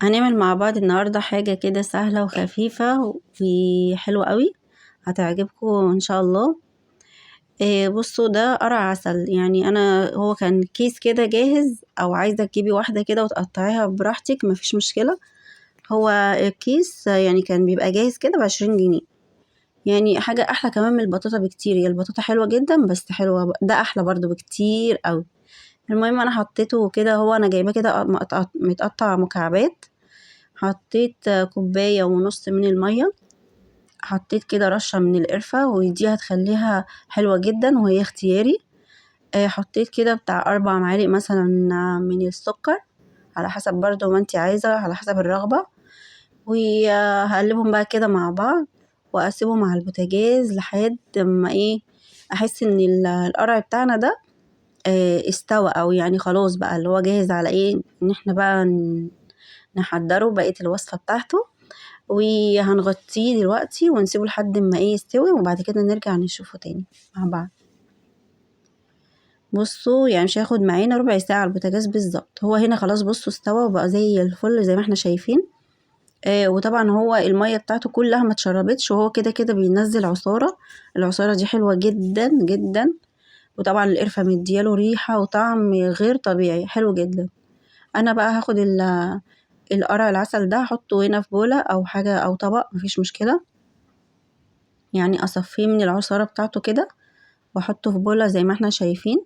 هنعمل مع بعض النهاردة حاجة كده سهلة وخفيفة وحلوة قوي، هتعجبكم ان شاء الله. بصوا، ده قرع عسل. يعني هو كان كيس كده جاهز، او عايزة تجيبي واحدة كده وتقطعيها براحتك مفيش مشكلة. هو الكيس يعني كان بيبقى جاهز كده ب20 جنيه. يعني حاجة احلى كمان من البطاطا بكتير. هي البطاطا حلوة جدا، بس حلوة ده احلى برضو بكتير قوي. المهم انا حطيته كده، هو انا جايباه كده متقطع مكعبات. حطيت كوباية ونص من المية. حطيت كده رشة من القرفة، ودي هتخليها حلوة جدا وهي اختياري. حطيت كده بتاع 4 معالق مثلا من السكر، على حسب برضو ما انتي عايزة، على حسب الرغبة. وهقلبهم بقى كده مع بعض، واسيبهم على البوتاجاز لحد ما احس ان القرع بتاعنا ده استوى، او يعني خلاص بقى اللي هو جاهز على ان احنا بقى نحضره بقية الوصفة بتاعته. وهنغطيه دلوقتي ونسيبه لحد ما يستوي، وبعد كده نرجع نشوفه تاني مع بعض. بصوا، يعني مش هياخد معانا ربع ساعة على البوتاجاز بالظبط. هو هنا خلاص، بصوا استوى وبقى زي الفل زي ما احنا شايفين. وطبعا هو المية بتاعته كلها ما اتشربتش، وهو كده كده بينزل عصارة. العصارة دي حلوة جدا جدا. وطبعا القرفة مدياله ريحة وطعم غير طبيعي حلو جدا. انا بقى هاخد القرع العسل ده، احطه هنا في بولة او حاجة او طبق مفيش مشكلة. يعني اصفيه من العصارة بتاعته كده، واحطه في بولة زي ما احنا شايفين.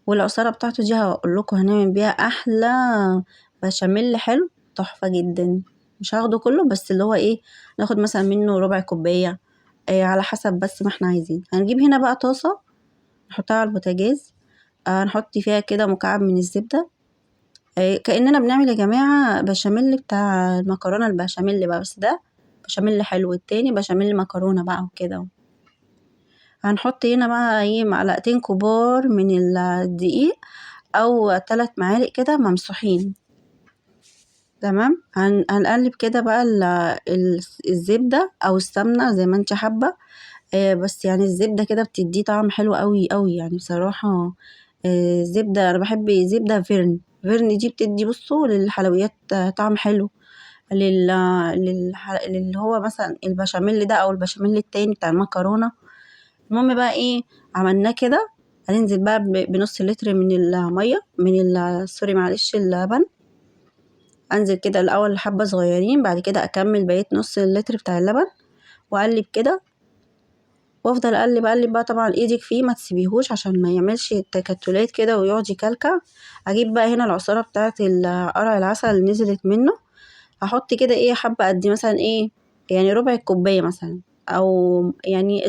والعصارة بتاعته دي هقول لكم هنعمل بيها احلى بشاميل حلو تحفة جدا. مش هاخده كله، بس اللي هو ناخد مثلا منه ربع كوباية. على حسب بس ما احنا عايزين. هنجيب هنا بقى طاسة، نحطها على البوتاجاز. نحط فيها كده مكعب من الزبدة. كأننا بنعمل يا جماعة بشاميل بتاع المكرونة البشاميل بقى، بس ده بشاميل حلو. التاني بشاميل مكرونة بقى وكده. هنحط هنا بقى معلقتين كبار من الدقيق، او 3 معالق كده ممسوحين. تمام. هنقلب كده بقى الزبدة او السمنة زي ما انت حابة. بس يعني الزبدة كده بتديه طعم حلو قوي قوي يعني بصراحة. زبدة، انا بحب زبدة فيرن دي بتدي بصوا للحلويات طعم حلو. اللي هو مثلا البشاميل ده او البشاميل التاني بتاع المكرونة. المهم بقى عملناه كده. هننزل بقى بنص لتر من المية، سوري معلش، اللبن. انزل كده الاول حبة صغيرين، بعد كده اكمل بقية نص اللتر بتاع اللبن. واقلب كده، وافضل اقلب بقى. طبعا ايدك فيه ما تسيبيهوش عشان ما يعملش تكتلات كده ويقعد يكلكع. اجيب بقى هنا العصارة بتاعة قرع العسل اللي نزلت منه. هحط كده حبة قد مثلا يعني ربع الكوباية مثلا، او يعني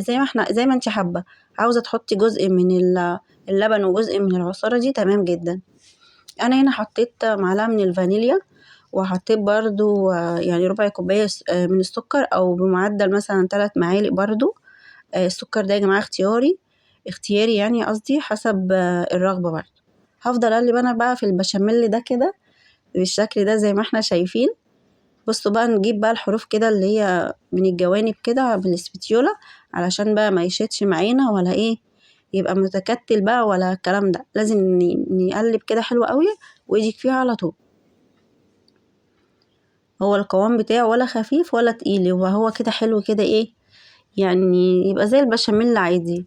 زي ما انت حابة. عاوزة تحطي جزء من اللبن وجزء من العصارة دي تمام جدا. انا هنا حطيت معلقة من الفانيليا، وحطيت برضو يعني ربع كوباية من السكر، او بمعدل مثلا 3 معالق برضو. السكر ده يا جماعة اختياري يعني، قصدي حسب الرغبة برضو. هفضل اقلب انا بقى في البشاميل ده كده بالشكل ده زي ما احنا شايفين. بصوا بقى، نجيب بقى الحروف كده اللي هي من الجوانب كده بالاسبتيولا، علشان بقى ما يشيتش معانا ولا يبقى متكتل بقى ولا الكلام ده. لازم نقلب كده حلو قوي، وايدك فيها على طول. هو القوام بتاعه ولا خفيف ولا تقيل، وهو كده حلو كده يعني يبقى زي البشاميل العادي.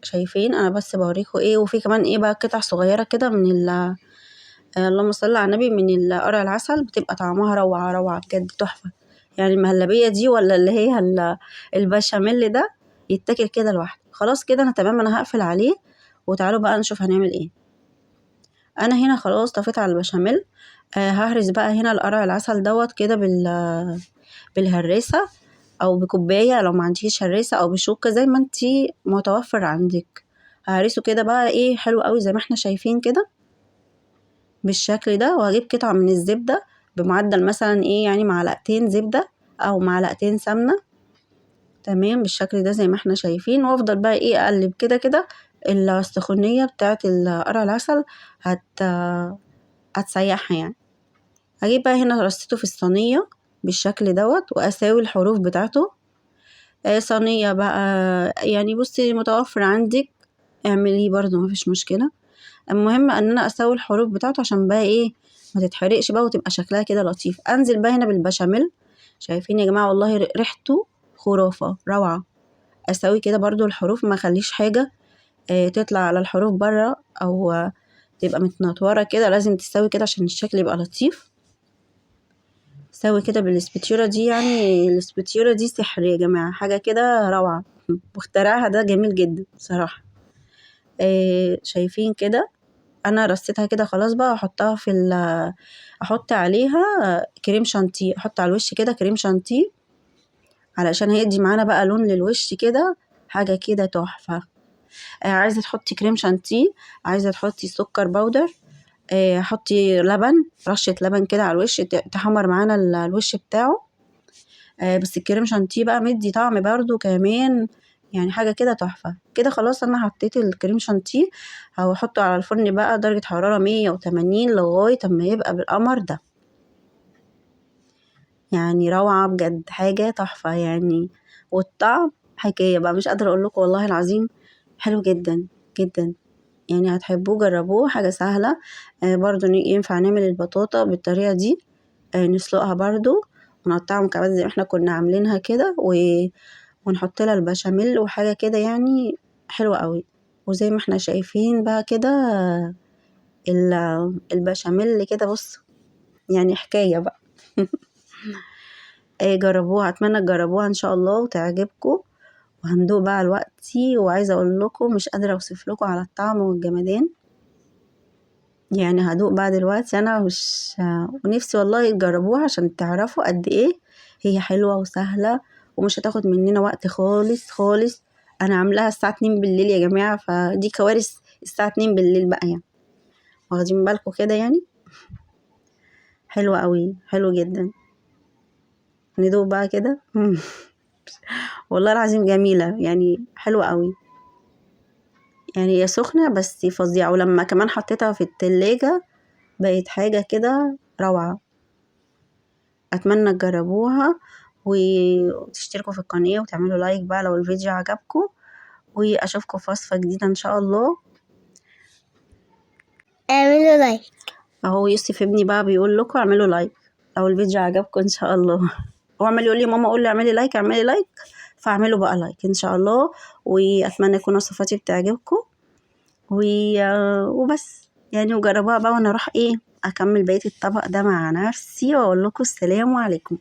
شايفين؟ انا بس بوريكم وفي كمان بقى قطع صغيرة كده من اللهم صل على النبي، من القرع العسل. بتبقى طعمها روعة روعة بجد تحفة. يعني المهلبية دي، ولا اللي هي البشاميل ده، يتاكل كده لوحده. خلاص كده انا تمام. انا هقفل عليه، وتعالوا بقى نشوف هنعمل انا هنا خلاص طفيت على البشاميل. ههرس بقى هنا القرع العسل دوت كده بالهراسة، او بكوباية لو ما عندكيش هراسة، او بشوكة زي ما انتي متوفر عندك. ههرسه كده بقى حلو قوي زي ما احنا شايفين كده بالشكل ده. وهجيب قطعة من الزبدة بمعدل مثلا يعني معلقتين زبدة او معلقتين سمنة. تمام بالشكل ده زي ما احنا شايفين. وافضل بقى اقلب كده كده. السخونية بتاعت القرع العسل هتسيحها يعني. هجيب بقى هنا رصيته في الصينية بالشكل دوت، واساوي الحروف بتاعته. صينية بقى يعني بصي متوفر عندك، اعمليه برضو مفيش مشكلة. المهم ان انا اسوي الحروف بتاعته عشان بقى ما تتحرقش بقى وتبقى شكلها كده لطيف. انزل بقى هنا بالبشاميل، شايفين يا جماعه والله ريحته خرافه روعه. اسوي كده برضو الحروف، ما اخليش حاجه تطلع على الحروف بره او تبقى متنطوره كده، لازم تستوي كده عشان الشكل يبقى لطيف. سوي كده بالسباتيولا دي، يعني السباتيولا دي سحر يا جماعه، حاجه كده روعه واختراعها ده جميل جدا بصراحه. شايفين كده انا رصيتها كده خلاص بقى. احطها في احط عليها كريم شانتيه، احط على الوش كده كريم شانتيه علشان هيدي معانا بقى لون للوش كده، حاجه كده تحفه. عايزه تحطي كريم شانتيه، عايزه تحطي سكر بودر، حطي لبن، رشه لبن كده على الوش تحمر معانا الوش بتاعه. بس الكريم شانتيه بقى مدي طعم برضو كمان، يعني حاجه كده تحفه. كده خلاص انا حطيت الكريم شانتيه، هحطه على الفرن بقى درجه حراره 180 لغايه اما يبقى بالقمر ده. يعني روعه بجد، حاجه تحفه يعني. والطعم حكايه بقى، مش قادره اقول لكم والله العظيم، حلو جدا جدا. يعني هتحبوه، جربوه، حاجه سهله. برضو ينفع نعمل البطاطا بالطريقه دي. نسلقها برضو ونقطعها مكعبات زي ما احنا كنا عاملينها كده، ونحط لها البشاميل وحاجه كده يعني حلوه قوي. وزي ما احنا شايفين بقى كده البشاميل كده، بص يعني حكايه بقى. جربوها، اتمنى تجربوها ان شاء الله وتعجبكم. وهندوق بقى دلوقتي، وعايزه اقول لكم مش قادره اوصف لكم على الطعم والجمدان. يعني هدوق بقى دلوقتي انا، مش ونفسي والله تجربوها عشان تعرفوا قد ايه هي حلوه وسهله، ومش هتاخد مننا وقت خالص خالص. انا عاملاها الساعه 2 بالليل يا جماعه، فدي كوارث الساعه 2 بالليل بقى يعني، واخدين بالكم كده يعني. حلوه قوي، حلو جدا. ندوق بقى كده. والله العظيم جميله يعني، حلوه قوي. يعني هي سخنه بس فظيعه، ولما كمان حطيتها في التلاجة بقت حاجه كده روعه. اتمنى تجربوها وتشتركوا في القناة وتعملوا لايك بقى لو الفيديو عجبكم، واشوفكم في وصفة جديدة ان شاء الله. اعملوا لايك. اهو يوسف ابني بقى بيقول لكم اعملوا لايك لو الفيديو عجبكم ان شاء الله. هو عمال يقول لي ماما قول لي اعملي لايك اعملي لايك، فاعملوا بقى لايك ان شاء الله. واتمنى يكون وصفاتي بتعجبكم وبس يعني، وجربوها بقى. وانا اروح اكمل بقية الطبق ده مع نفسي واقول لكم السلام عليكم.